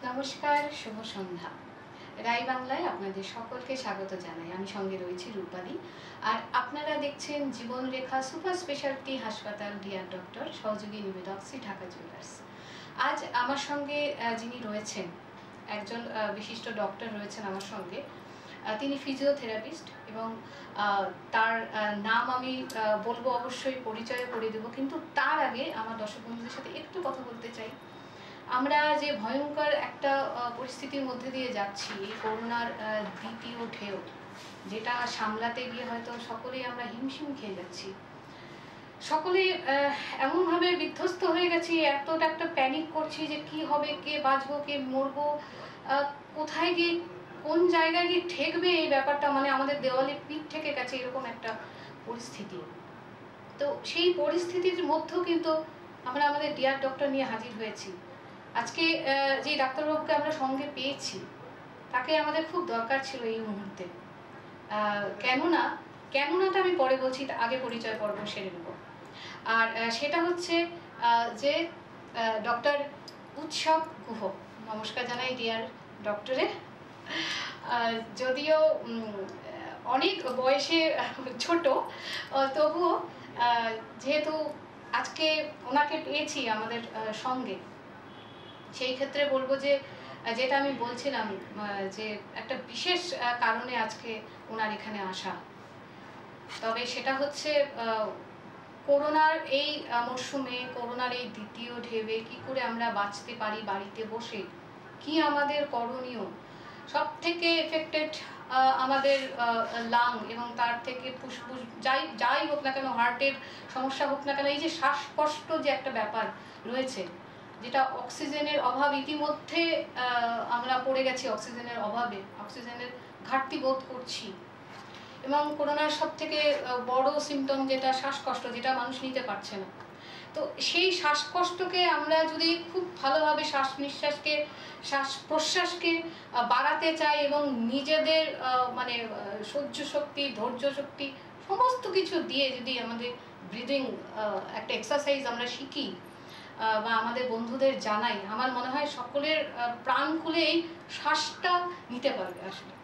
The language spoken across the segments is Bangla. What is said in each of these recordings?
নমস্কার, শুভ সন্ধ্যা। রাই বাংলায় আপনাদের সকলকে স্বাগত জানাই। আমি সঙ্গে রয়েছি রূপালী। আর আপনারা দেখছেন জীবনরেখা সুপার স্পেশালিটি হাসপাতাল ডিয়ার ডক্টর সহযোগী নিবেদক শ্রী ঢাকা জুয়েলার্স। আজ আমার সঙ্গে যিনি রয়েছেন একজন বিশিষ্ট ডক্টর রয়েছেন আমার সঙ্গে। তিনি ফিজিওথেরাপিস্ট এবং তার নাম আমি বলবো, অবশ্যই পরিচয় করে দেবো, কিন্তু তার আগে আমার দর্শক বন্ধুদের সাথে একটু কথা বলতে চাই। আমরা যে ভয়ঙ্কর একটা পরিস্থিতির মধ্যে দিয়ে যাচ্ছি, এই করোনার দ্বিতীয় ঢেউ, যেটা সামলাতে গিয়ে হয়তো সকলেই আমরা হিমশিম খেয়ে যাচ্ছি। সকলেই এমনভাবে বিধ্বস্ত হয়ে গেছি, এতটা একটা প্যানিক করছি যে কি হবে, কে বাঁচবো, কে মরবো, কোথায় গিয়ে কোন জায়গায় গিয়ে ঠেকবে, এই ব্যাপারটা মানে আমাদের দেওয়ালে পিঠ ঠেকে গেছে, এরকম একটা পরিস্থিতি। তো সেই পরিস্থিতির মধ্যেও কিন্তু আমরা আমাদের ডিয়ার ডক্টর নিয়ে হাজির হয়েছি। আজকে যে ডাক্তারবাবুকে আমরা সঙ্গে পেয়েছি, তাকে আমাদের খুব দরকার ছিল এই মুহূর্তে। কেননাটা আমি পরে বলছি, আগে পরিচয় পর্ব সেরে নেব। আর সেটা হচ্ছে যে ডক্টর উৎসব গুহ। নমস্কার জানাই ডিয়ার ডক্টরে। যদিও অনেক বয়সে ছোট, তবুও যেহেতু আজকে ওনাকে পেয়েছি আমাদের সঙ্গে, সেই ক্ষেত্রে বলবো যে যেটা আমি বলছিলাম, যে একটা বিশেষ কারণে আজকে ওনার এখানে আসা। তবে সেটা হচ্ছে করোনার এই মরশুমে, করোনার এই দ্বিতীয় ঢেউয়ে কি করে আমরা বাঁচতে পারি বাড়িতে বসে, কি আমাদের করণীয়। সব থেকে এফেক্টেড আমাদের লাং, এবং তার থেকে ফুসফুস, যাই হোক না কেন, হার্টের সমস্যা হোক না কেন, এই যে শ্বাসকষ্ট যে একটা ব্যাপার রয়েছে, যেটা অক্সিজেনের অভাব, ইতিমধ্যে আমরা পড়ে গেছি অক্সিজেনের অভাবে, অক্সিজেনের ঘাটতি বোধ করছি। এবং করোনার সব থেকে বড় সিমটম যেটা শ্বাসকষ্ট, যেটা মানুষ নিতে পারছে না। তো সেই শ্বাসকষ্টকে আমরা যদি খুব ভালোভাবে শ্বাস প্রশ্বাসকে বাড়াতে চাই, এবং নিজেদের মানে সহ্য শক্তি, ধৈর্য শক্তি, সমস্ত কিছু দিয়ে যদি আমাদের ব্রিদিং একটা এক্সারসাইজ আমরা শিখি বা আমাদের বন্ধুদের জানাই, আমার মনে হয় সকলের প্রাণ খুলে এই শ্বাসটা নিতে পারবে। আসলে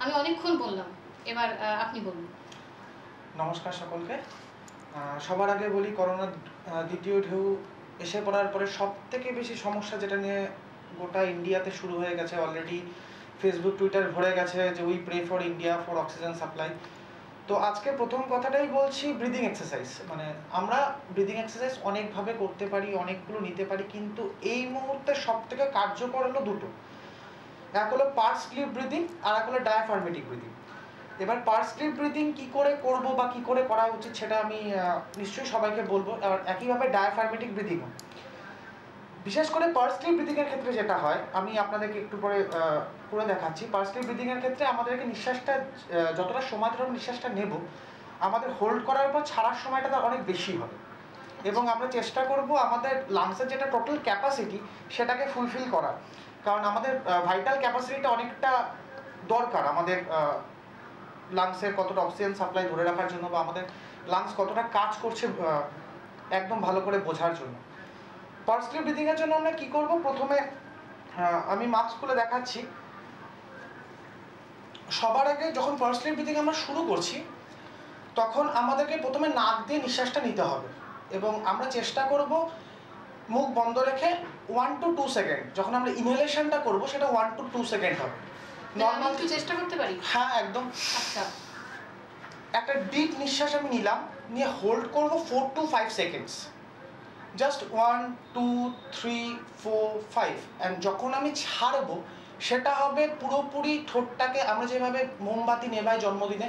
আমি অনেকক্ষণ বললাম, এবার আপনি বলুন। নমস্কার সকলকে। সবার আগে বলি, করোনার দ্বিতীয় ঢেউ এসে পড়ার পরে সব থেকে বেশি সমস্যা যেটা নিয়ে গোটা ইন্ডিয়াতে শুরু হয়ে গেছে, অলরেডি ফেসবুক টুইটার ভরে গেছে যে we pray for India for oxygen supply. তো আজকে প্রথম কথাটাই বলছি ব্রিদিং এক্সারসাইজ। মানে আমরা ব্রিদিং এক্সারসাইজ অনেকভাবে করতে পারি, অনেকগুলো নিতে পারি, কিন্তু এই মুহূর্তে সব থেকে কার্যকর হলো দুটো। এক হলো পার্স স্লিপ ব্রিদিং, আর এক হলো ডায়াফ্রাগমেটিক ব্রিদিং। এবার পার্স স্লিপ ব্রিদিং কী করে করবো বা কী করে করা উচিত সেটা আমি নিশ্চয়ই সবাইকে বলবো। আর একইভাবে ডায়াফ্রাগমেটিক ব্রিদিংও, বিশেষ করে পার্স স্লিপ ব্রিদিংয়ের ক্ষেত্রে যেটা হয়, আমি আপনাদেরকে একটু পরে করে দেখাচ্ছি। পার্স স্লিপ ব্রিদিংয়ের ক্ষেত্রে আমাদেরকে নিঃশ্বাসটা যতটা সময় ধরে আমরা নিঃশ্বাসটা নেব, আমাদের হোল্ড করার পর ছাড়ার সময়টা তার অনেক বেশি হবে, এবং আমরা চেষ্টা করব আমাদের লাংসের যেটা টোটাল ক্যাপাসিটি সেটাকে ফুলফিল করার। কারণ আমাদের ভাইটাল ক্যাপাসিটিটা অনেকটা দরকার আমাদের লাংসের কতটা অক্সিজেন সাপ্লাই ধরে রাখার জন্য, বা আমাদের লাংস কতটা কাজ করছে একদম ভালো করে বোঝার জন্য। পার্স স্লিপ ব্রিদিংয়ের জন্য আমরা কী করব, প্রথমে আমি মাস্ক খুলে দেখাচ্ছি। সবার আগে যখন পার্স স্লিপ ব্রিদিং আমরা শুরু করছি, তখন আমাদেরকে প্রথমে নাক দিয়ে নিঃশ্বাসটা নিতে হবে, এবং আমরা চেষ্টা করব মুখ বন্ধ রেখে 1 to 2 সেকেন্ড। যখন আমরা ইনহেলেশনটা করব সেটা 1 to 2 সেকেন্ড হবে। নরমাল কি চেষ্টা করতে পারি? হ্যাঁ, একদম। আচ্ছা, একটা ডিপ নিঃশ্বাস আমি নিলাম, নিয়ে হোল্ড করব 4 to 5 সেকেন্ডস, জাস্ট 1 2 3 4 5। অ্যান্ড যখন আমি ছাড়বো, সেটা হবে পুরোপুরি ঠোঁটটাকে আমরা যেভাবে মোমবাতি নেভাই জন্মদিনে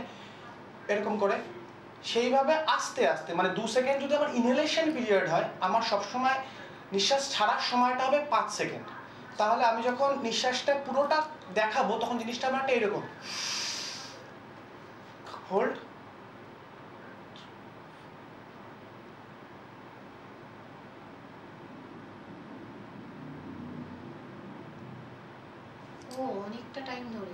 এরকম করে, সেইভাবে আস্তে আস্তে, মানে 2 সেকেন্ড যদি আমার ইনহেলেশন পিরিয়ড হয়, আমার সবসময় নিঃশ্বাস ছাড়ার সময়টা হবে 5 সেকেন্ড। তাহলে আমি যখন নিঃশ্বাসটা পুরোটা দেখাবো, তখন জিনিসটা আমার একটা এরকম হোল্ড, অনেকটা টাইম ধরে।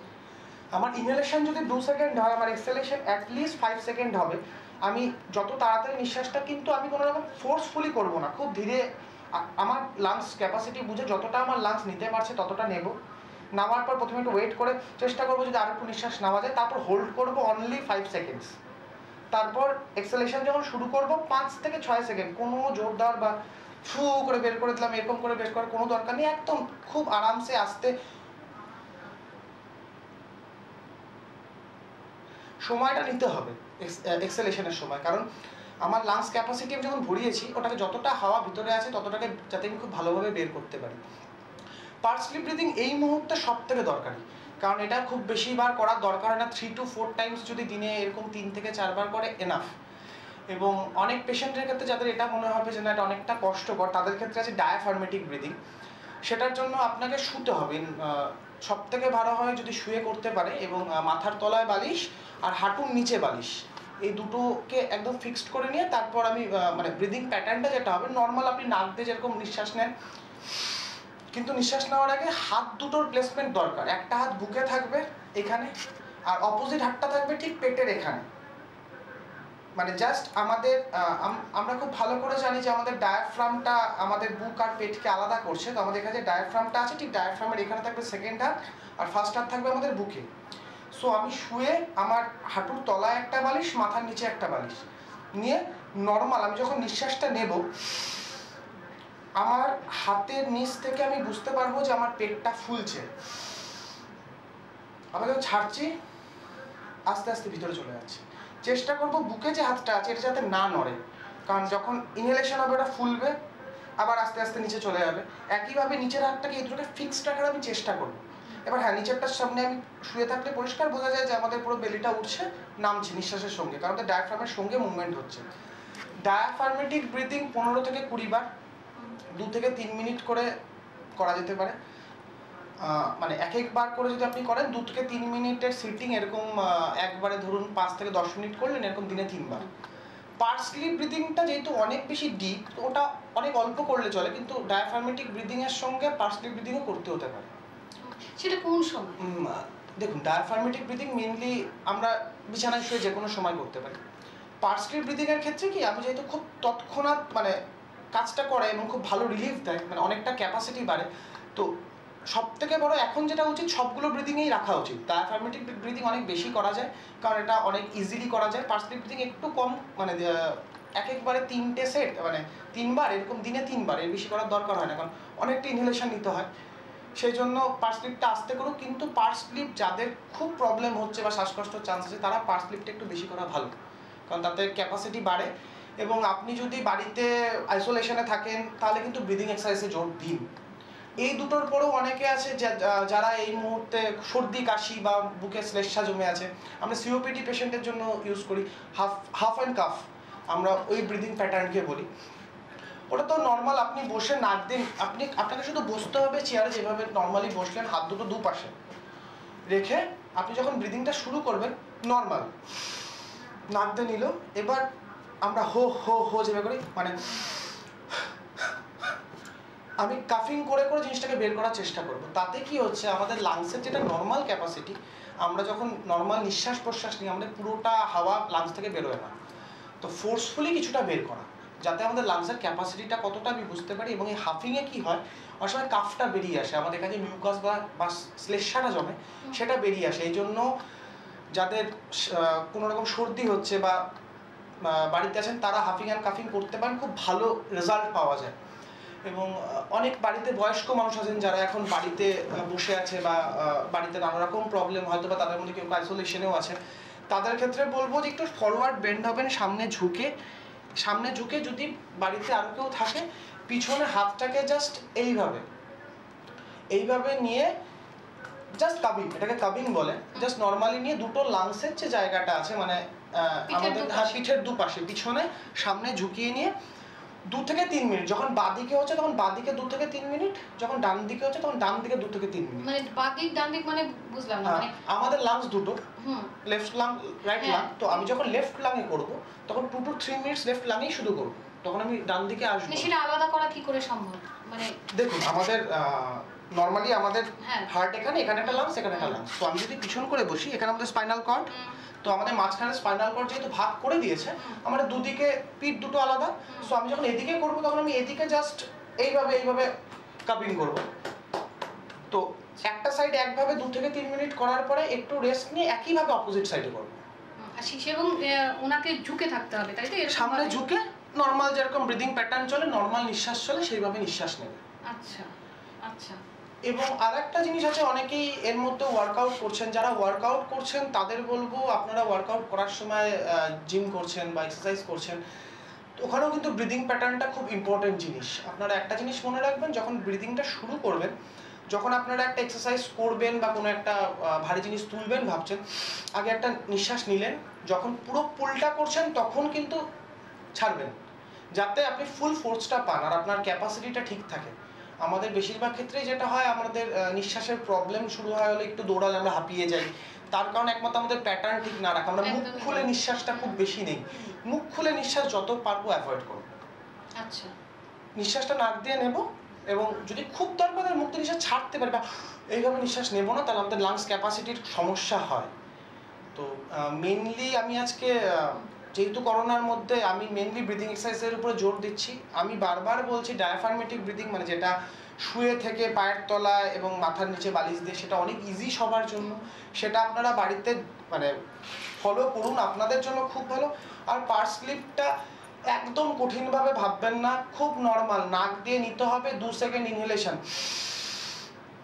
আমার ইনহেলেশন যদি 2 সেকেন্ড হয়, আমার এক্সহেলেশন অ্যাটলিস্ট 5 সেকেন্ড হবে। আমি যত তাড়াতাড়ি নিঃশ্বাসটা, কিন্তু আমি কোনো রকম ফোর্সফুলি করবো না, খুব ধীরে আমার লাংস ক্যাপাসিটি বুঝে যতটা আমার লাংস নিতে পারছে ততটা নেব, নামার পর প্রথমে একটু ওয়েট করে চেষ্টা করবো যদি আরেকটু নিঃশ্বাস নেওয়া যায়, তারপর হোল্ড করবো অনলি 5 সেকেন্ডস, তারপর এক্সেলেশন যখন শুরু করবো 5 থেকে 6 সেকেন্ড, কোনো জোর দেওয়ার বা ফু করে বের করে দিলাম এরকম করে বের করার কোনো দরকার নেই, একদম খুব আরামসে আস্তে সময়টা নিতে হবে এক্সেলেশনের সময়, কারণ আমার লাংস ক্যাপাসিটি আমি যখন ভরিয়েছি ওটাকে যতটা হাওয়া ভিতরে আছে ততটাকে যাতে আমি খুব ভালোভাবে বের করতে পারি। পার্স স্লিপ ব্রিদিং এই মুহূর্তে সব থেকে দরকারি, কারণ এটা খুব বেশিবার করার দরকার হয় না, 3 to 4 টাইমস যদি দিনে এরকম 3 থেকে 4 বার করে এনাফ। এবং অনেক পেশেন্টের ক্ষেত্রে যাদের এটা মনে হবে যে না এটা অনেকটা কষ্টকর, তাদের ক্ষেত্রে আছে ডায়াফার্মেটিক ব্রিদিং। সেটার জন্য আপনাকে শুতে হবে, সব থেকে ভালো হয় যদি শুয়ে করতে পারে, এবং মাথার তলায় বালিশ আর হাঁটুর নিচে বালিশ, এই দুটোকে একদম ফিক্সড করে নিয়ে তারপর আমি মানে ব্রিদিং প্যাটার্নটা যেটা হবে নর্মাল আপনি নাক দিয়ে যেরকম নিঃশ্বাস নেন, কিন্তু নিঃশ্বাস নেওয়ার আগে হাত দুটোর প্লেসমেন্ট দরকার, একটা হাত বুকে থাকবে এখানে আর অপোজিট হাতটা থাকবে ঠিক পেটের এখানে, মানে জাস্ট আমাদের আমরা খুব ভালো করে জানি যে আমাদের ডায়াফ্রামটা আমাদের বুক আর পেটকে আলাদা করছে, তো আমাদের এখানে যে ডায়াফ্রামটা আছে ঠিক ডায়াফ্রামের এখানে থাকবে সেকেন্ড হাত আর ফার্স্ট হাত থাকবে আমাদের বুকে। সো আমি শুয়ে আমার হাঁটুর তলায় একটা বালিশ, মাথার নিচে একটা বালিশ নিয়ে নর্মাল আমি যখন নিঃশ্বাসটা নেব আমার হাতের নিচ থেকে আমি বুঝতে পারবো যে আমার পেটটা ফুলছে, আবার যখন ছাড়ছি আস্তে আস্তে ভিতরে চলে যাচ্ছে। চেষ্টা করবো বুকে যে হাতটা আছে এটা যাতে না নড়ে, কারণ যখন ইনহেলেশন হবে ওটা ফুলবে আবার আস্তে আস্তে নিচে চলে যাবে। একইভাবে নিচের হাতটাকে এই দুটোকে ফিক্সড রাখার আমি চেষ্টা করবো। এবার হ্যাঁ, নিচেরটার সামনে আমি শুয়ে থাকলে পরিষ্কার বোঝা যায় যে আমাদের পুরো বেলিটা উঠছে নামছে নিঃশ্বাসের সঙ্গে, কারণ তো ডায়াফ্রামের সঙ্গে মুভমেন্ট হচ্ছে। ডায়াফার্মেটিক ব্রিদিং 15 থেকে 20 বার 2 থেকে 3 মিনিট করে করা যেতে পারে, মানে এক একবার করে যদি আপনি করেন 2 থেকে 3 মিনিটের সিটিং, এরকম একবারে ধরুন 5 থেকে 10 মিনিট করলেন, এরকম দিনে 3 বার। পার্স স্লিপ ব্রিদিংটা যেহেতু অনেক বেশি ডিপ, তো ওটা অনেক অল্প করলে চলে, কিন্তু ডায়াফার্মেটিক ব্রিদিং এর সঙ্গে পার্স স্লিপ ব্রিদিংও করতে হতে পারে। সেটা কোন সময়? দেখুন, ডায়াফার্মেটিক ব্রিদিং মেইনলি আমরা বিছানায় শুয়ে যে কোনো সময় করতে পারি। পার্স স্লিপ ব্রিদিং এর ক্ষেত্রে কি আমি যেহেতু খুব তৎক্ষণাৎ মানে কাজটা করে এবং খুব ভালো রিলিফ দেয়, মানে অনেকটা ক্যাপাসিটি বাড়ে, তো সব থেকে বড় এখন যেটা উচিত সবগুলো ব্রিদিংয়েই রাখা উচিত। ডায়াফার্মেটিক ব্রিদিং অনেক বেশি করা যায় কারণ এটা অনেক ইজিলি করা যায়, পার্স স্লিপ ব্রিদিং একটু কম, মানে একবারে 3টে সেট মানে 3 বার এরকম দিনে 3 বার, এর বেশি করার দরকার হয় না, কারণ অনেকটা ইনহেলেশন নিতে হয়, সেই জন্য পার্স স্লিপটা আস্তে করুক। কিন্তু পার্স স্লিপ যাদের খুব প্রবলেম হচ্ছে বা শ্বাসকষ্টর চান্স আছে তারা পার্স স্লিপটা একটু বেশি করা ভালো, কারণ তাতে ক্যাপাসিটি বাড়ে। এবং আপনি যদি বাড়িতে আইসোলেশনে থাকেন তাহলে কিন্তু ব্রিদিং এক্সারসাইজে জোর দিন। এই দুটোর পরেও অনেকে আছে যারা এই মুহূর্তে সর্দি কাশি বা বুকে শ্লেষ্মা জমে আছে, আমরা সিওপিডি পেশেন্টের জন্য ইউজ করি হাফ অ্যান্ড কাফ, আমরা ওই ব্রিদিং প্যাটার্নকে বলি। ওটা তো নর্মাল আপনি বসে নাক দিন, আপনাকে শুধু বসতে হবে চেয়ারে যেভাবে নর্মালি বসলেন, হাত দুটো দুপাশে রেখে আপনি যখন ব্রিদিংটা শুরু করবেন নর্মাল নাক দিয়ে নিল, এবার আমরা হো হো হো যেভাবে করি, মানে আমি কাফিং করে করে জিনিসটাকে বের করার চেষ্টা করব। তাতে কি হচ্ছে, আমাদের লাংসের যেটা নর্মাল ক্যাপাসিটি, আমরা যখন নর্মাল নিঃশ্বাস প্রশ্বাস নিই আমাদের পুরোটা হাওয়া লাংস থেকে বেরোয় না, তো ফোর্সফুলি কিছুটা বের করা যাতে আমাদের লাংসের ক্যাপাসিটিটা কতটা আমি বুঝতে পারি। এবং এই হাফিংয়ে কি হয়, অনেক সময় কাফটা বেরিয়ে আসে, আমাদের কাছে মিউকাস বা শ্লেষ্মাটা জমে সেটা বেরিয়ে আসে। এই জন্য যাদের কোনো রকম সর্দি হচ্ছে বা বাড়িতে আছেন তারা হাফিং অ্যান্ড কাফিং করতে পারেন, খুব ভালো রেজাল্ট পাওয়া যায়। এবং অনেক বাড়িতে বয়স্ক মানুষ আছেন যারা এখন বাড়িতে বসে আছে বা বাড়িতে নানা রকম প্রবলেম, হয়তো বা তাদের মধ্যে কেউ আইসোলেশনেও আছে, তাদের ক্ষেত্রে বলবো যে একটু ফরওয়ার্ড বেন্ড হবেন, সামনে ঝুঁকে যদি বাড়িতে আরও কেউ থাকে পিছনে হাতটাকে জাস্ট এইভাবে নিয়ে জাস্ট কাবিং, এটাকে কাবিং বলে, জাস্ট নর্মালি নিয়ে দুটো লাংসের যে জায়গাটা আছে মানে আমাদের পিঠের দুপাশে পিছনে সামনে ঝুঁকিয়ে নিয়ে 2 থেকে 3 মিনিট, যখন বাঁদিকে হচ্ছে তখন বাঁদিকে 2 থেকে 3 মিনিট, যখন ডান দিকে হচ্ছে তখন ডান দিকে 2 থেকে 3 মিনিট। মানে বাঁদিক ডান দিক মানে বুঝলাম না, মানে আমাদের লাংস দুটো, লেফট লাং রাইট লাং, তো আমি যখন লেফট লাংয়ে করব তখন 2 to 3 মিনিটস লেফট লাংয়েই শুরু করব, তখন আমি ডান দিকে আসব। সেটা আলাদা করা কি করে সম্ভব? মানে দেখুন, আমাদের নরমালি আমাদের হার্ট এখানে একটা লাংস এখানে একটা লাংস, তো আমি যদি পিছন করে বসি এখানে আমাদের স্পাইনাল কর্ড, তো আমাদের মাঝখানে স্পাইনাল কর্ড যেহেতু ভাগ করে দিয়েছে, আমাদের দুদিকে পিঠ দুটো আলাদা, সো আমি যখন এদিকে করব তখন আমি এদিকে জাস্ট এইভাবে এইভাবে কাপিং করব। তো একটা সাইড একভাবে 2 থেকে 3 মিনিট করার পরে একটু রেস্ট নিয়ে একইভাবে অপোজিট সাইডে করব। এবং ওনাকে ঝুঁকে থাকতে হবে, তাই তো? সামনে ঝুঁকে নর্মাল যেরকম ব্রিদিং প্যাটার্ন চলে, নর্মাল নিঃশ্বাস চলে, সেইভাবে নিঃশ্বাস নেবে। আচ্ছা আচ্ছা। এবং আরেকটা জিনিস আছে, অনেকেই এর মধ্যে ওয়ার্কআউট করছেন, যারা ওয়ার্কআউট করছেন তাদের বলবো আপনারা ওয়ার্কআউট করার সময় জিম করছেন বা এক্সারসাইজ করছেন, ওখানেও কিন্তু ব্রিদিং প্যাটার্নটা খুব ইম্পর্টেন্ট জিনিস। আপনারা একটা জিনিস মনে রাখবেন, যখন ব্রিদিংটা শুরু করবেন, যখন আপনারা একটা এক্সারসাইজ করবেন বা কোনো একটা ভারী জিনিস তুলবেন ভাবছেন, আগে একটা নিঃশ্বাস নিলেন, যখন পুরো পুলটা করছেন তখন কিন্তু ছাড়বেন, যাতে আপনি ফুল ফোর্সটা পান আর আপনার ক্যাপাসিটিটা ঠিক থাকে। আমাদের বেশিরভাগ ক্ষেত্রেই যেটা হয়, আমাদের নিঃশ্বাসের প্রবলেম শুরু হয় হলে একটু দৌড়ালে আমরা হাঁপিয়ে যাই, তার কারণ একমাত্র আমাদের প্যাটার্ন ঠিক না রাখা। আমরা মুখ খুলে নিঃশ্বাসটা খুব বেশি নেই, মুখ খুলে নিঃশ্বাস যত পারবো অ্যাভয়েড করব। আচ্ছা, নিঃশ্বাসটা নাক দিয়ে নেব, এবং যদি খুব দরকার হয় মুখ দিয়ে নিঃশ্বাস ছাড়তে পারি বা এইভাবে নিঃশ্বাস নেব না, তাহলে আমাদের লাংস ক্যাপাসিটির সমস্যা হয়। তো মেনলি আমি আজকে যেহেতু করোনার মধ্যে আমি মেনলি ব্রিদিং এক্সারসাইজের উপরে জোর দিচ্ছি। আমি বারবার বলছি ডায়াফ্রাগমেটিক ব্রিদিং, মানে যেটা শুয়ে থেকে পায়ের তলায় এবং মাথার নিচে বালিশ দিয়ে, সেটা অনেক ইজি সবার জন্য, সেটা আপনারা বাড়িতে মানে ফলো করুন, আপনাদের জন্য খুব ভালো। আর পার্স স্লিপটা একদম কঠিনভাবে ভাববেন না, খুব নর্মাল, নাক দিয়ে নিতে হবে, 2 সেকেন্ড ইনহেলেশন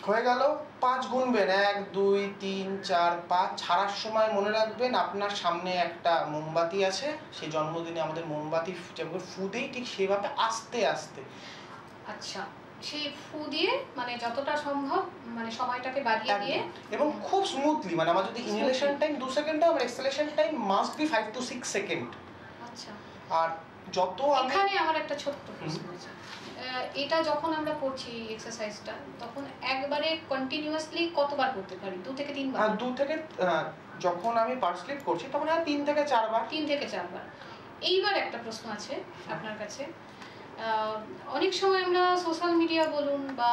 হয়ে গেল, 5 গুনবেন, 1 2 3 4 5, ছাড়ার সময় মনে রাখবেন আপনার সামনে একটা মোমবাতি আছে, সেই জন্মদিনে আমাদের মোমবাতি যেভাবে ফু দিই ঠিক সেভাবে আস্তে আস্তে। আচ্ছা, সেই ফু দিয়ে মানে যতটা সম্ভব মানে সময়টাকে বাড়িয়ে দিয়ে, এবং খুব স্মুথলি, মানে আমার যদি ইনহেলেশন টাইম 2 সেকেন্ড হয়, আমার exhalation time must be 5 to 6 second. আচ্ছা, আর যত এখানে আমার একটা ছোট্ট প্রশ্ন আছে, এটা যখন আমরা করছি এক্সারসাইজটা, তখন একবারে কন্টিনিউয়াসলি কতবার করতে পারি? 2 থেকে 3 বার? 2 থেকে, যখন আমি পার্স স্লিপ করছি তখন 3 থেকে 4 বার। 3 থেকে 4 বার। এইবার একটা প্রশ্ন আছে আপনার কাছে। অনেক সময় আমরা সোশ্যাল মিডিয়া বলুন বা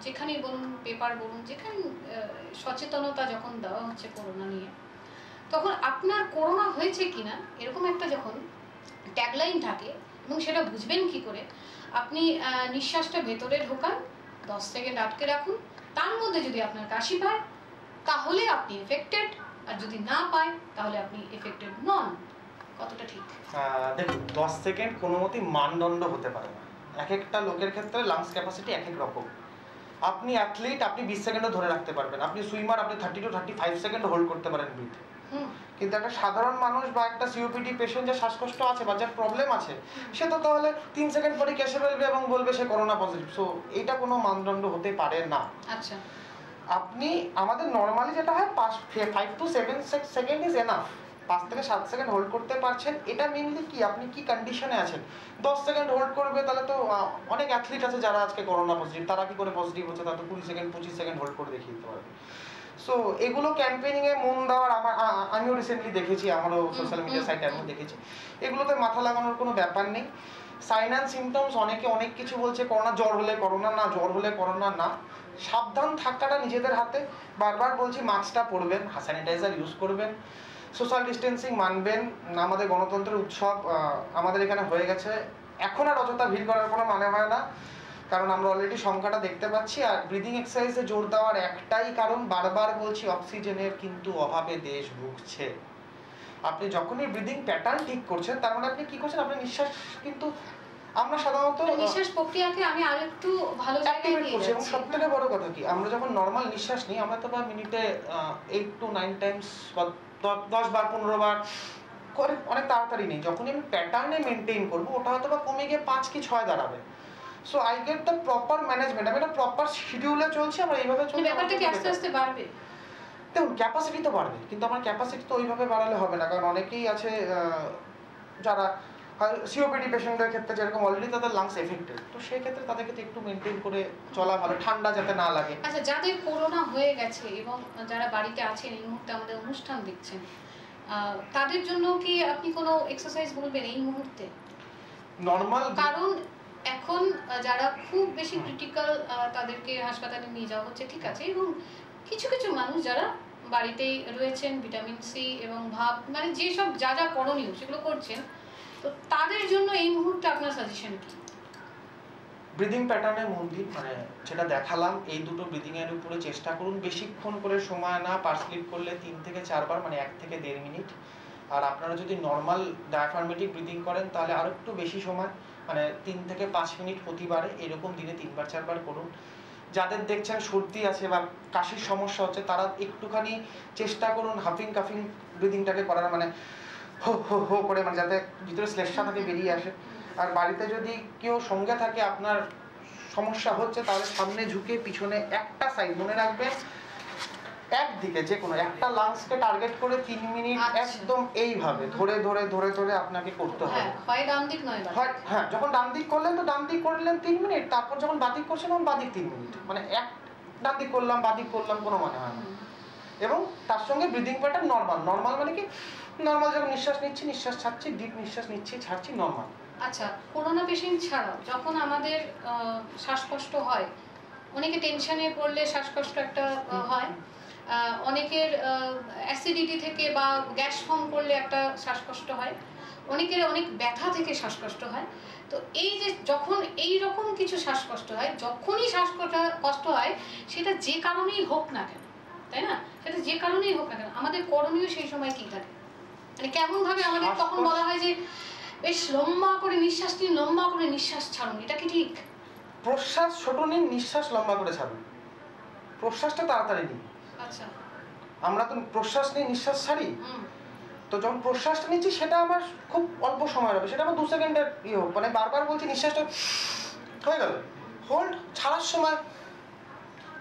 যেখানেই বলুন, পেপার বলুন, যেখানে সচেতনতা যখন দেওয়া হচ্ছে করোনা নিয়ে, তখন আপনার করোনা হয়েছে কিনা এরকম একটা যখন ট্যাগলাইন থাকে, এবং সেটা বুঝবেন কি করে, আপনি নিঃশ্বাসটা ভেতরে ঢোকান, 10 সেকেন্ড আটকে রাখুন, তার মধ্যে যদি আপনার কাশি পায় তাহলে আপনি এফেক্টেড, আর যদি না পায় তাহলে আপনি এফেক্টেড নন। কতটা ঠিক? দেখুন, 10 সেকেন্ড কোনো মতেই মানদণ্ড হতে পারে না, এক একটা লোকের ক্ষেত্রে লাংস ক্যাপাসিটি এক এক রকম। আপনি অ্যাথলিট, আপনি 20 সেকেন্ডও ধরে রাখতে পারবেন, আপনি সুইমার, আপনি 30 to 35 সেকেন্ড হোল্ড করতে পারেন ব্রিথ। কিন্তু একটা সাধারণ মানুষ বা একটা সিওপিডি পেশেন্ট, যার শ্বাসকষ্ট আছে বা যার প্রবলেম আছে, সে তো তাহলে 3 সেকেন্ড পরে কেসে ফেলবে এবং বলবে সে করোনা পজিটিভ। সো এইটা কোনো মানদণ্ড হতে পারে না। আচ্ছা, আপনি আমাদের নর্মালি যেটা হয় 5 to 7 সেকেন্ড ইজ এনাফ, 5 থেকে 7 সেকেন্ড হোল্ড করতে পারছেন। এটা মেইনলি কি, আপনি কি কন্ডিশনে আছেন। 10 সেকেন্ড হোল্ড করবে তাহলে তো অনেক অ্যাথলিট আছে যারা আজকে করোনা পজিটিভ, তারা কি করে পজিটিভ হচ্ছে, তারা তো 20 সেকেন্ড 25 সেকেন্ড হোল্ড করে দেখিয়ে দিতে পারবে। সো এগুলো ক্যাম্পেইনিং এ মন দেওয়ার আমিও রিসেন্টলি দেখেছি, আমারও সোশ্যাল মিডিয়া সাইটে আমিও দেখেছি, এগুলোতে মাথা লাগানোর কোনো ব্যাপার নেই। সাইন অ্যান্ড সিমটমস অনেকে অনেক কিছু বলছে, করোনা জ্বর হলে করোনা না, জ্বর হলে করোনা না। সাবধান থাকাটা নিজেদের হাতে। বারবার বলছি, মাস্কটা পরবেন, স্যানিটাইজার ইউজ করবেন, সোশ্যাল ডিস্টেন্সিং মানবেন। আমাদের গণতন্ত্রের উৎসব আমাদের এখানে হয়ে গেছে, এখন আর অযথা ভিড় করার কোনো মানে হয় না, কারণ আমরা অলরেডি সংখ্যাটা দেখতে পাচ্ছি। আর ব্রিদিং এক্সারসাইজে জোর দেওয়ার একটাই কারণ, বারবার বলছি, অক্সিজেনের কিন্তু অভাবে দেশ ভুগছে। আপনি যখনই ব্রিদিং প্যাটার্ন ঠিক করছেন, তার মানে আপনি কি করছেন, আপনি নিঃশ্বাস কিন্তু আমরা সাধারণত নিঃশ্বাস প্রক্রিয়াকে আমি আরেকটু ভালো জায়গায় নিয়ে যাচ্ছি। এবং সবথেকে বড় কথা কি, আমরা যখন নরমাল নিঃশ্বাস নিই, আমরা তো বা মিনিটে 8 to 9 টাইমস বা 10 বার 15 বার করে অনেক তাড়াতাড়ি নেই। যখনই আমি প্যাটার্নে মেনটেন করবো, ওটা হয়তো বা কমে গিয়ে 5 কি 6 দাঁড়াবে। So I get the proper management, আমি একটা প্রপার শিডিউলে চলছি, আমরা এইভাবে চলছি। ব্যাপারটা কি আস্তে আস্তে বাড়বে? দেখুন, ক্যাপাসিটি তো বাড়বে, কিন্তু আমার ক্যাপাসিটি তো ওইভাবে বাড়ালে হবে না, কারণ অনেকেই আছে যারা সিওপিডি পেশেন্টদের ক্ষেত্রে যেরকম অলরেডি তাদের লাংস এফেক্টেড, তো সেই ক্ষেত্রে তাদেরকে একটু মেনটেন করে চলা ভালো, ঠান্ডা যাতে না লাগে। আচ্ছা, যাদের করোনা হয়ে গেছে এবং যারা বাড়িতে আছেন এই মুহূর্তে আমাদের অনুষ্ঠান দেখছেন, তাদের জন্য কি আপনি কোনো এক্সারসাইজ বলবেন এই মুহূর্তে? নরমাল, কারণ এখন যারা খুব বেশি ক্রিটিক্যাল তাদেরকে হাসপাতালে নিয়ে যাওয়া হচ্ছে, ঠিক আছে, এবং কিছু কিছু মানুষ যারা বাড়িতেই রয়েছেন, ভিটামিন সি এবং ভাব মানে যেসব যা যা করণীয় সেগুলো করছেন, তো তাদের জন্য এই মুহূর্তে আপনার সাজেশন কি? ব্রিদিং প্যাটার্নে মন দিন, মানে যেটা দেখালাম এই দুটো ব্রিদিং এর উপরে চেষ্টা করুন, বেশিক্ষণ করে সময় না, পার স্লিপ করলে 3 থেকে 4 বার, মানে 1 থেকে 1.5 মিনিট। আর আপনারা যদি নর্মাল ডায়াফ্রাগমেটিক ব্রিদিং করেন তাহলে আরো একটু বেশি সময়, মানে 3 থেকে 5 মিনিট প্রতিবারে, এরকম দিনে 3 বার 4 বার করুন। যাদের দেখছেন সর্দি আছে বা কাশির সমস্যা হচ্ছে তারা একটুখানি চেষ্টা করুন হাফিং কাফিং ব্রিদিংটাকে করার, মানে হো হো হো করে, মানে যাতে ভিতরে শ্লেষ্মা থাকে বেরিয়ে আসে। আর বাড়িতে যদি কেউ সঙ্গে থাকে আপনার সমস্যা হচ্ছে তাহলে সামনে ঝুঁকে পিছনে একটা সাইড, মনে রাখবেন একদিকে যে কোনো একটা লাংসকে টার্গেট করে 3 মিনিট একদম এইভাবে ধরে ধরে ধরে ধরে আপনাকে করতে হবে। হয় ডান দিক নয় বাম দিক। হ্যাঁ, যখন ডান দিক করলেন তো ডান দিক করলেন 3 মিনিট, তারপর যখন বাঁ দিক করছেন তখন বাঁ দিক 3 মিনিট, মানে এক ডান দিক করলাম বাঁ দিক করলাম কোনো মানে হয় না। এবং তার সঙ্গে ব্রিদিং প্যাটার্ন নর্মাল মানে কি, নর্মাল যখন নিঃশ্বাস নিচ্ছি নিঃশ্বাস ছাড়ছি, ডিপ নিঃশ্বাস নিচ্ছি ছাড়ছি, নর্মাল। আচ্ছা, করোনা পেশেন্ট ছাড়াও যখন আমাদের শ্বাসকষ্ট হয়, অনেকে টেনশনে পড়লে শ্বাসকষ্ট একটা হয়, অনেকের অ্যাসিডিটি থেকে বা গ্যাস ফর্ম করলে একটা শ্বাসকষ্ট হয়, অনেকের অনেক ব্যথা থেকে শ্বাসকষ্ট হয়। তো এই যে যখন এই রকম কিছু শ্বাসকষ্ট হয়, যখনই শ্বাসকষ্ট হয় সেটা যে কারণেই হোক না কেন, তাই না, সেটা যে কারণেই হোক না কেন, আমাদের করণীয় সেই সময় কি থাকে, মানে কেমন ভাবে আমাদের তখন বলা হয় যে বেশ লম্বা করে নিঃশ্বাস নিন, লম্বা করে নিঃশ্বাস ছাড়ুন, এটা কি ঠিক? প্রশ্বাস ছোট নিন, নিঃশ্বাস লম্বা করে ছাড়ুন, প্রশ্বাসটা তাড়াতাড়ি নিন। আচ্ছা, আমরা তো প্রশ্বাস নিয়ে নিঃশ্বাস ছাড়ি, তো যখন প্রশ্বাসটা নিচ্ছি সেটা আমার খুব অল্প সময় হবে, সেটা আমার 2 সেকেন্ডের ইয়ে হোক, মানে বারবার বলছি নিঃশ্বাসটা হয়ে গেল, হোল্ড, ছাড়ার সময়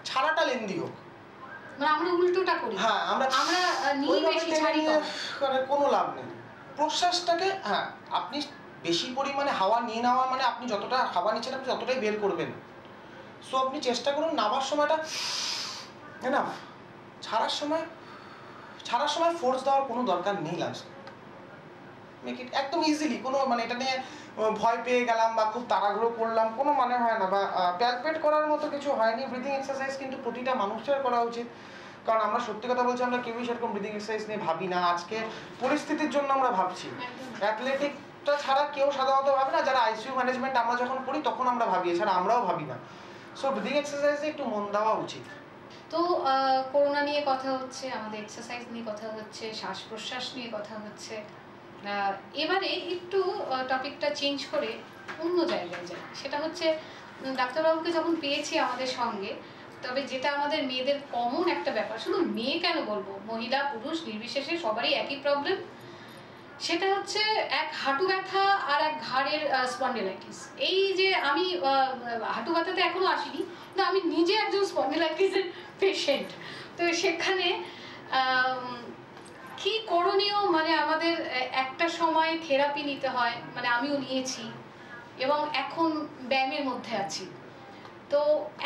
ছাড়াটা লেন্দি হোক, মানে আমরা উল্টোটা করি। হ্যাঁ, আমরা নিয়ে বেশি ছাড়ি করে কোনো লাভ নেই। প্রশ্বাসটাকে, হ্যাঁ, আপনি বেশি পরিমাণে হাওয়া নিয়ে নেওয়া মানে আপনি যতটা হাওয়া নিচ্ছেন আপনি ততটাই বের করবেন। সো আপনি চেষ্টা করুন নামার সময়টা না, ছাড়ার সময় ফোর্স দেওয়ার কোনো দরকার নেই। লাস্ট মেক ইট একদম ইজিলি, কোনো মানে এটা নিয়ে ভয় পেয়ে গেলাম বা খুব তাড়াহুড়ো করলাম কোনো মানে হয় না, বা প্যালপেট করার মতো কিছু হয়নি। ব্রিদিং এক্সারসাইজ কিন্তু প্রতিটা মানুষের করা উচিত, কারণ আমরা সত্যি কথা বলছি আমরা কেউই সেরকম ব্রিদিং এক্সারসাইজ নিয়ে ভাবি না। আজকে পরিস্থিতির জন্য আমরা ভাবছি, অ্যাথলেটিকটা ছাড়া কেউ সাধারণত ভাবে না, যারা আইসিইউ ম্যানেজমেন্ট আমরা যখন করি তখন আমরা ভাবি, এছাড়া আমরাও ভাবি না। সো ব্রিদিং এক্সারসাইজে একটু মন দেওয়া উচিত। তো করোনা নিয়ে কথা হচ্ছে, আমাদের এক্সারসাইজ নিয়ে কথা হচ্ছে, শ্বাস প্রশ্বাস নিয়ে কথা হচ্ছে, এবারে একটু টপিকটা চেঞ্জ করে অন্য জায়গায় যাই। সেটা হচ্ছে ডাক্তারবাবুকে যখন পেয়েছি আমাদের সঙ্গে, তবে যেটা আমাদের মেয়েদের কমন একটা ব্যাপার, শুধু মেয়ে কেন বলবো, মহিলা পুরুষ নির্বিশেষে সবারই একই প্রবলেম, সেটা হচ্ছে এক হাঁটু ব্যথা আর এক ঘাড়ের স্পন্ডিলাইটিস। এই যে আমি হাঁটু ব্যথাতে এখনো আসিনি, না আমি নিজে একজন স্পন্ডিলাইটিসের পেশেন্ট। তো সেখানে কি করণীয়, মানে আমাদের একটা সময় থেরাপি নিতে হয়, মানে আমিও নিয়েছি এবং এখন ব্যায়ামের মধ্যে আছি। তো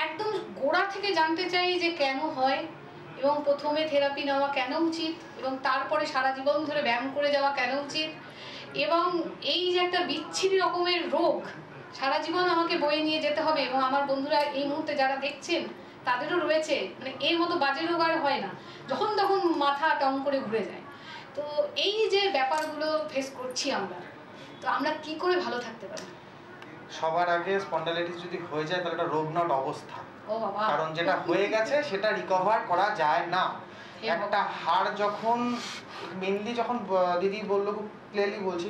একদম গোড়া থেকে জানতে চাই যে কেন হয়, এবং প্রথমে থেরাপি নেওয়া কেন উচিত, এবং তারপরে সারা জীবন ধরে ব্যায়াম করে যাওয়া কেন উচিত, এবং এই যে একটা বিচ্ছিরি রকমের রোগ সারা জীবন আমাকে বয়ে নিয়ে যেতে হবে, এবং আমার বন্ধুরা এই মুহূর্তে যারা দেখছেন তাদেরও রয়েছে, মানে এর মতো বাজে রোগ আর হয় না, যখন তখন মাথা টং করে ঘুরে যায়। তো এই যে ব্যাপারগুলো ফেস করছি আমরা, তো আমরা কি করে ভালো থাকতে পারি? সবার আগে স্পন্ডাইলাইটিস যদি হয়ে যায় তাহলে এটা রোগ নট অবস্থা, কারণ যেটা হয়ে গেছে সেটা রিকভার করা যায় না। একটা হাড় যখন মেইনলি, যখন দিদি বললো খুব ক্লিয়ারলি বলছি,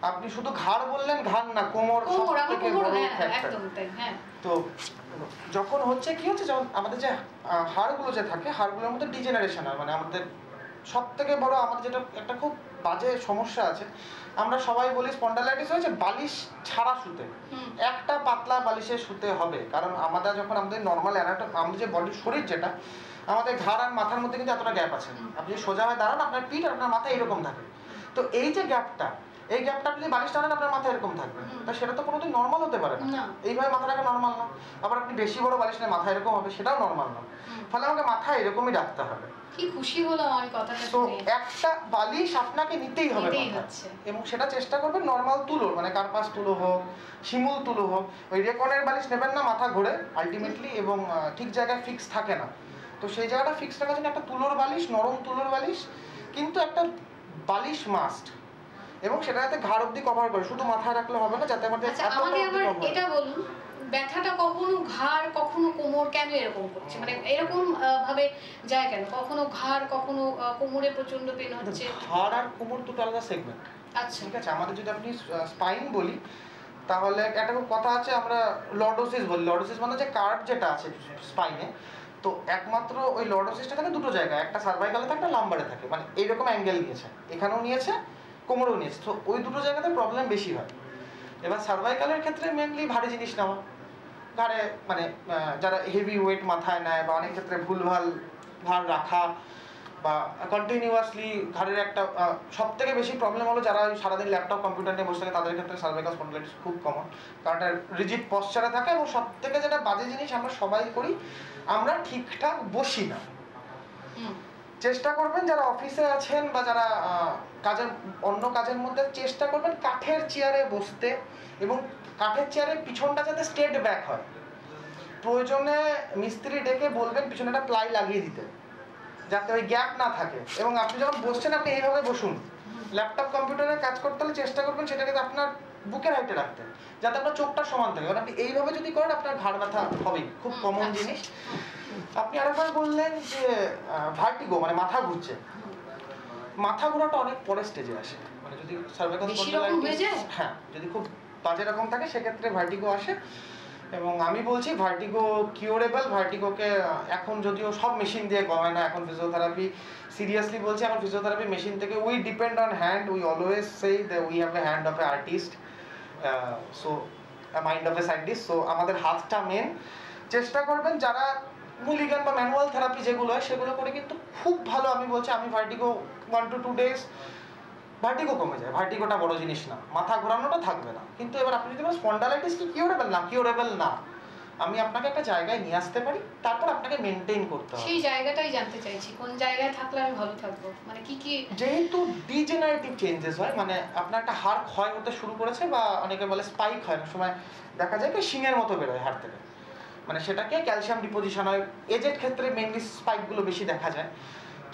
আপনি শুধু ঘাড় বললেন, ঘাড় না কোমর সবথেকে বড় ফ্যাক্টর। তো যখন হচ্ছে কি হচ্ছে, যখন আমাদের যে হাড়গুলো যে থাকে, হাড়গুলোর মধ্যে ডিজেনারেশন হয়, মানে আমাদের সবথেকে বড় আমাদের যেটা একটা খুব বাজে সমস্যা আছে, আমরা সবাই বলি স্পন্ডাইলাইটিস হয়েছে বালিশ ছাড়া শুতে, একটা পাতলা বালিশে শুতে হবে, কারণ আমরা যখন আমাদের নর্মাল অ্যানাটমি, আমাদের যে বডি শরীর যেটা, আমাদের ঘাড় আর মাথার মধ্যে কিন্তু এতটা গ্যাপ আছে। আপনি সোজা হয়ে দাঁড়ান, আপনার পিঠ আর আপনার মাথা এরকম থাকে, তো এই যে গ্যাপটা, এই গ্যাপটা আপনি বালিশ টানেন আপনার মাথা এরকম থাকবে, তা সেটা তো কোনোদিন নর্মাল হতে পারে না। এইভাবে মাথা রাখা নর্মাল না। আবার আপনি বেশি বড় বালিশ নিয়ে মাথা এরকম হবে, সেটাও নর্মাল না। ফলে আমাকে মাথা এরকমই রাখতে হবে। কি খুশি হলাম আমি কথাটা তো শুনে। একটা বালিশ আপনাকে নিতেই হবে এবং সেটা চেষ্টা করবেন নর্মাল তুলো, মানে কার্পাস তুলো হোক, শিমুল তুলো হোক। ওই রেকনের বালিশ নেবেন না, মাথা ঘোরে আলটিমেটলি এবং ঠিক জায়গায় ফিক্স থাকে না। তো সেই জায়গাটা ফিক্স রাখার জন্য একটা তুলোর বালিশ, নরম তুলোর বালিশ, কিন্তু একটা বালিশ মাস্ট, এবং সেটা যাতে ঘাড় অবধি কভার করে, শুধু মাথায় রাখলে হবে না, যাতে আমাদের আমাকে আবার এটা বলুন ব্যথাটা কখনো ঘাড় কখনো কোমর, কেন এরকম করছে, মানে এরকম ভাবে যায় কেন? কখনো ঘাড় কখনো কোমরে প্রচন্ড পেন হচ্ছে। ঘাড় আর কোমর দুটো আলাদা সেগমেন্ট। আচ্ছা, ঠিক আছে, আমাদের যদি আপনি স্পাইন বলি তাহলে একটা কথা আছে, আমরা লর্ডোসিস বলি। লর্ডোসিস মানে যে কার্ভ যেটা আছে স্পাইনে, তো একমাত্র ওই লর্ডোসিসটা থাকে দুটো জায়গায়, একটা সার্ভাইকালে থাকে, একটা লাম্বারে থাকে, মানে এইরকম অ্যাঙ্গেল নিয়েছে, এখানেও নিয়েছে কোমরেও নিয়েছে, তো ওই দুটো জায়গাতে প্রবলেম বেশি হয়। এবার সার্ভাইকালের ক্ষেত্রে মেনলি ভারী জিনিস নেওয়া, ঘাড়ে মানে যারা হেভি ওয়েট মাথায় নেয় বা অনেক ক্ষেত্রে ভুলভাল ভার রাখা বা কন্টিনিউয়াসলি ঘাড়ের একটা সব থেকে বেশি প্রবলেম হলো যারা সারাদিন ল্যাপটপ কম্পিউটার নিয়ে বসে থাকে, তাদের ক্ষেত্রে সার্ভাইকাল স্পন্ডিলাইটিস খুব কমন, কারণ এটা রিজিড পশ্চারে থাকে। এবং সব থেকে যেটা বাজে জিনিস আমরা সবাই করি, আমরা ঠিকঠাক বসি না। চেষ্টা করবেন যারা অফিসে আছেন বা যারা অন্য কাজের মধ্যে, চেষ্টা করবেন কাঠের চেয়ারে বসতে, এবং কাঠের চেয়ারের পিছনটা যাতে স্ট্রেট ব্যাক হয়। প্রয়োজনে মিস্ত্রি ডেকে বলবেন পিছনে একটা প্লাই লাগিয়ে দিতে, যাতে ওই গ্যাপ না থাকে। এবং আপনি যখন বসছেন আপনি এইভাবে বসুন। ল্যাপটপ কম্পিউটারে কাজ করতে হলে চেষ্টা করবেন সেটাকে আপনার বুকের হাইটে রাখতে, যাতে আপনার চোখটা সমান থাকে। কারণ আপনি এইভাবে যদি করেন আপনার ঘাড় ব্যথা হবেই, খুব কমন জিনিস। আপনি আরেকবার বললেন যে ভার্টিগো মানে মাথা ঘুরছে। মাথা ঘোরাটা অনেক পরের স্টেজে আসে, মানে যদি সার্ভাইকাল স্পন্ডিলাইটিস, হ্যাঁ, যদি খুব বাজে রকম থাকে সেক্ষেত্রে ভার্টিগো আসে। এবং আমি বলছি ভার্টিগো কিউরেবল। ভার্টিগোকে এখন যদিও সব মেশিন দিয়ে কমায় না, এখন ফিজিওথেরাপি, সিরিয়াসলি বলছি, এখন ফিজিওথেরাপি মেশিন থেকে we depend on hand. We always say that we have a hand of A artist, so mind of A scientist. So আমাদের হাতটা মেন। চেষ্টা করবেন যারা মুলিগান বা ম্যানুয়াল থেরাপি যেগুলো হয় সেগুলো করে কিন্তু খুব ভালো। আমি বলছি, আমি ভার্টিগো 1 to 2 days ভার্টিগো কমে যায়। ভার্টিগোটা বড় জিনিস না, মাথা ঘোরানোটা থাকবে না। কিন্তু এবার আপনি যদি বলেন স্পন্ডালাইটিস কি কিউরেবল, না, কিউরেবল না। আমি আপনাকে একটা জায়গায় নিয়ে আসতে পারি, তারপর আপনাকে মেনটেন করতে হবে। সেই জায়গাটাই জানতে চাইছি, কোন জায়গায় থাকলে আমি ভালো থাকবো, মানে কি কি। যেহেতু ডিজেনারেটিভ চেঞ্জেস হয়, মানে আপনার একটা হাড় ক্ষয় হতে শুরু করেছে, বা অনেকে বলে স্পাইক হয়, অনেক সময় দেখা যায় কি শিঙের মতো বেরোয় হাড় থেকে, মানে সেটাকে ক্যালসিয়াম ডিপোজিশন হয়। এজের ক্ষেত্রে মেনলি স্পাইকগুলো বেশি দেখা যায়।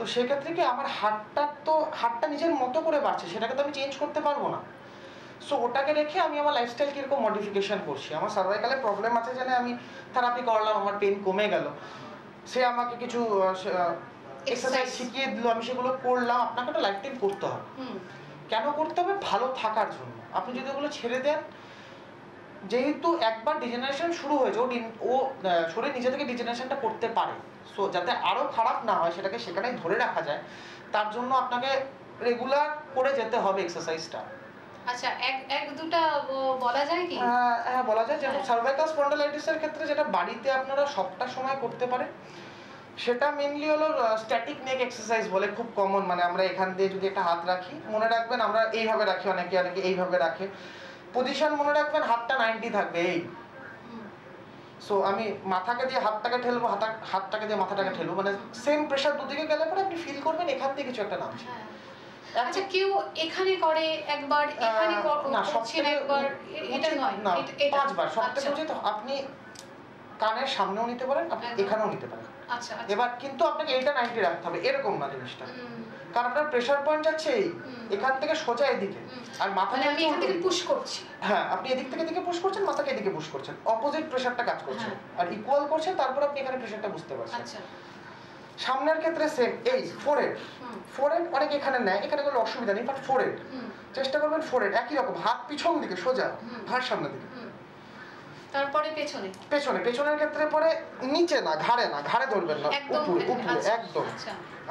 তো সেক্ষেত্রে কি আমার হাড়টা নিজের মতো করে বাড়ছে, সেটাকে তো আমি চেঞ্জ করতে পারবো না। সো ওটাকে রেখে আমি আমার লাইফস্টাইল কীরকম মডিফিকেশন করছি। আমার সার্ভাইকালে প্রবলেম আছে জেনে আমি থেরাপি করলাম, আমার পেন কমে গেল, সে আমাকে কিছু এক্সারসাইজ শিখিয়ে দিল, আমি সেগুলো করলাম। আপনাকে তো লাইফ টাইম করতে হবে। কেন করতে হবে? ভালো থাকার জন্য। আপনি যদি ওগুলো ছেড়ে দেন, যেহেতু একবার ডিজেনারেশন শুরু হয়েছে, ও শরীর নিজে থেকে ডিজেনারেশনটা করতে পারে। সো যাতে আরও খারাপ না হয়, সেটাকে সেখানেই ধরে রাখা যায়, তার জন্য আপনাকে রেগুলার করে যেতে হবে এক্সারসাইজটা। আচ্ছা, এক দুটা বলা যায় কি? হ্যাঁ, বলা যায়। যেমন সার্ভাইকাল স্পন্ডিলাইটিসের ক্ষেত্রে যেটা বাড়িতে আপনারা সবটা সময় করতে পারেন, সেটা মেনলি হলো স্ট্যাটিক নেক এক্সারসাইজ বলে, খুব কমন। মানে আমরা এখান দিয়ে যদি একটা হাত রাখি, মনে রাখবেন আমরা এইভাবে রাখি, অনেকে এইভাবে রাখে। পজিশন মনে রাখবেন, হাতটা 90 থাকবে এই। সো আমি মাথাকে দিয়ে হাতটাকে ঠেলবো, হাতটাকে দিয়ে মাথাটাকে ঠেলবো, মানে সেম প্রেসার দুদিকে গেলে পরে আপনি ফিল করবেন এখান থেকে কিছু একটা নামছে। আচ্ছা, কেউ এখানে করে একবার, এখানে না, করছেন একবার, এটা নয় না, 5 বার। সবথেকে উচিত আপনি কানের সামনেও নিতে পারেন, আপনি এখানেও নিতে পারেন। আচ্ছা, এবার কিন্তু আপনাকে এইটা 90 রাখতে হবে, এরকম না জিনিসটা, কারণ আপনার প্রেসার পয়েন্ট যাচ্ছে এই এখান থেকে সোজা এদিকে, আর মাথা মানে আমি এখান থেকে পুশ করছি। হ্যাঁ, আপনি এদিক থেকে এদিকে পুশ করছেন, মাথাকে এদিকে পুশ করছেন, অপোজিট প্রেসারটা কাজ করছে আর ইকুয়াল করছেন, তারপর আপনি এখানে প্রেসারটা বুঝতে পারছেন। আচ্ছা, সামনের ক্ষেত্রে সেম। এই ফোরহেড অনেক এখানে নেয়, এখানে কোনো অসুবিধা নেই, বাট ফোরহেড চেষ্টা করবেন, ফোরহেড একই রকম, হাত পিছন দিকে সোজা, ঘাড় সামনের দিকে। তারপরে পেছনের ক্ষেত্রে পরে নিচে না, ঘাড়ে ধরবেন না, উপরে একদম।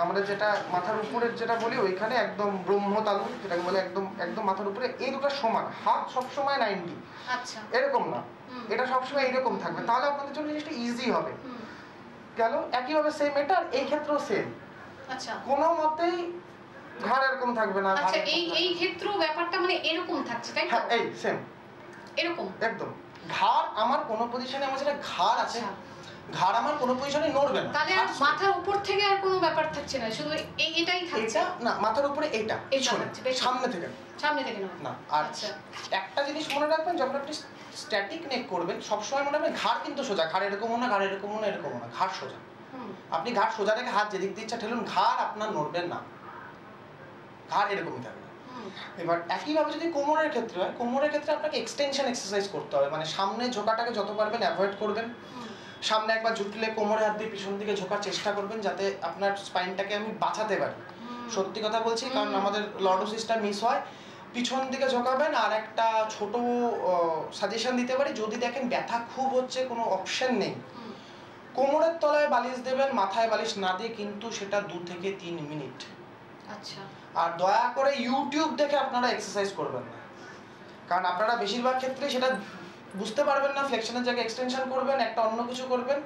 আমরা যেটা মাথার উপরের যেটা বলি, ওইখানে একদম ব্রহ্মতালু যেটাকে বলে, একদম মাথার উপরে, এই দুটো সমান, হাত সবসময় 90। আচ্ছা, এরকম না, এটা সবসময় এইরকম থাকবে, তাহলে আপনাদের জন্য জিনিসটা ইজি হবে। গেল একইভাবে সেম, এটা এই ক্ষেত্রেও সেম। আচ্ছা, কোনো মতেই ঘাড় এরকম থাকবে না। আচ্ছা, এই ক্ষেত্রেও ব্যাপারটা মানে এরকম থাকছে, তাই তো? হ্যাঁ, এই সেম এরকম একদম। ঘাড় আমার কোনো পজিশনে, আমার যেটা ঘাড় আছে, ঘাড় আমার কোনো পজিশনে নড়বে না। তাহলে আর মাথার উপর থেকে আর কোনো ব্যাপার থাকছে না, শুধু এটাই থাকছে। এটা না, মাথার উপরে এটা সামনে থেকে না। আর একটা জিনিস মনে রাখবেন, যখন আপনি স্ট্যাটিক নেক করবেন, সবসময় মনে রাখবেন ঘাড় কিন্তু সোজা, ঘাড় এরকমও না, ঘাড় এরকমও না, এরকমও না, ঘাড় সোজা। আপনি ঘাড় সোজা রেখে হাত যেদিক দিয়ে ইচ্ছা ঠেলুন, ঘাড় আপনার নড়বেন না, ঘাড় এরকমই থাকবে। এবার একইভাবে যদি কোমরের ক্ষেত্রে হয়, কোমরের ক্ষেত্রে আপনাকে এক্সটেনশন এক্সারসাইজ করতে হবে, মানে সামনে ঝোঁকাটাকে যত পারবেন অ্যাভয়েড করবেন। সামনে একবার ঝুঁকলে কোমরে হাত দিয়ে পিছন দিকে ঝোঁকার চেষ্টা করবেন, যাতে আপনার স্পাইনটাকে আমি বাঁচাতে পারি। সত্যি কথা বলছি, কারণ আমাদের লর্ডোসিসটা মিস হয়। পিছন দিকে ঝোঁকাবেন। আর একটা ছোট সাজেশন দিতে পারি, যদি দেখেন ব্যথা খুব হচ্ছে, কোনো অপশন নেই, কোমরের তলায় বালিশ দেবেন, মাথায় বালিশ না দিয়ে, কিন্তু সেটা 2 থেকে 3 মিনিট। আচ্ছা। আর দয়া করে ইউটিউব দেখে আপনারা এক্সারসাইজ করবেন না, কারণ আপনারা বেশিরভাগ ক্ষেত্রে সেটা বুঝতে পারবেন না, ফ্লেক্সনের জায়গায় এক্সটেনশন করবেন, একটা অন্য কিছু করবেন।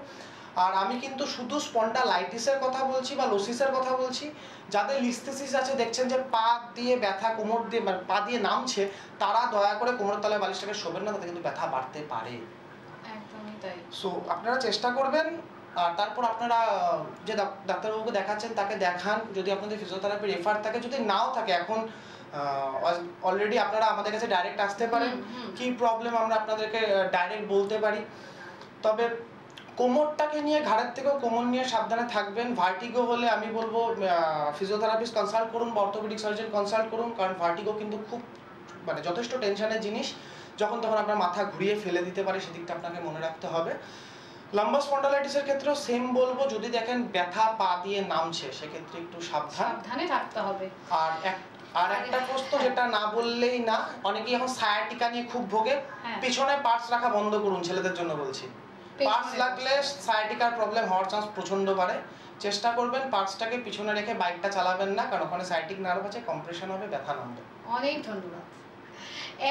আর আমি কিন্তু শুধু স্পন্ডালাইটিসের কথা বলছি বা লোসিসের কথা বলছি। যাদের লিস্থেসিস আছে, দেখছেন যে পা দিয়ে ব্যথা, কোমর দিয়ে পা দিয়ে নামছে, তারা দয়া করে কোমরের তলায় বালিশটাকে শোবেন না, তাতে কিন্তু ব্যথা বাড়তে পারে। একদমই তাই। সো আপনারা চেষ্টা করবেন। আর তারপর আপনারা যে ডাক্তারবাবুকে দেখাচ্ছেন তাকে দেখান, যদি আপনাদের ফিজিওথেরাপি রেফার থাকে। যদি নাও থাকে, এখন অলরেডি আপনারা আমাদের কাছে ডাইরেক্ট আসতে পারেন, কি প্রবলেম আমরা আপনাদেরকে ডাইরেক্ট বলতে পারি। তবে কোমরটাকে নিয়ে, ঘাড়ের থেকেও কোমর নিয়ে সাবধানে থাকবেন। ভার্টিগো হলে আমি বলবো ফিজিওথেরাপিস্ট কনসাল্ট করুন বা অর্থোপেডিক সার্জন কনসাল্ট করুন, কারণ ভার্টিগো কিন্তু খুব মানে যথেষ্ট টেনশনের জিনিস। যখন তখন আপনার মাথা ঘুরিয়ে ফেলে দিতে পারে, সেদিকটা আপনাকে মনে রাখতে হবে। লাম্বার স্পন্ডালাইটিসের ক্ষেত্রেও সেম বলবো, যদি দেখেন ব্যথা পা দিয়ে নামছে, সেক্ষেত্রে একটু সাবধানে থাকতে হবে। আর একটা প্রশ্ন যেটা না বললেই না, অনেকেই এখন সায়াটিকা নিয়ে খুব ভোগে। পিছনে পার্টস রাখা বন্ধ করুন, ছেলেদের জন্য বলছি। পার্টস রাখলে সায়াটিকার প্রবলেম হওয়ার চান্স প্রচন্ড বাড়ে। চেষ্টা করবেন পার্টসটাকে পিছনে রেখে বাইকটা চালাবেন না, কারণ ওখানে সায়াটিক নার্ভ আছে, কম্প্রেশন হবে, ব্যথা নামবে। অনেক ধন্যবাদ।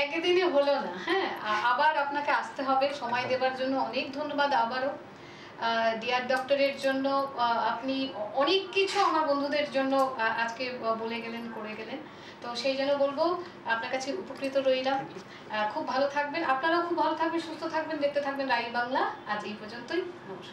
একদিনে হলো না, হ্যাঁ, আবার আপনাকে আসতে হবে। সময় দেওয়ার জন্য অনেক ধন্যবাদ আবারও। ডিয়ার ডক্টরের জন্য আপনি অনেক কিছু আমার বন্ধুদের জন্য আজকে বলে গেলেন, করে গেলেন। তো সেই জন্য বলবো আপনার কাছে উপকৃত রইলাম। খুব ভালো থাকবেন, আপনারাও খুব ভালো থাকবেন, সুস্থ থাকবেন, দেখতে থাকবেন রাই বাংলা। আজ এই পর্যন্তই, নমস্কার।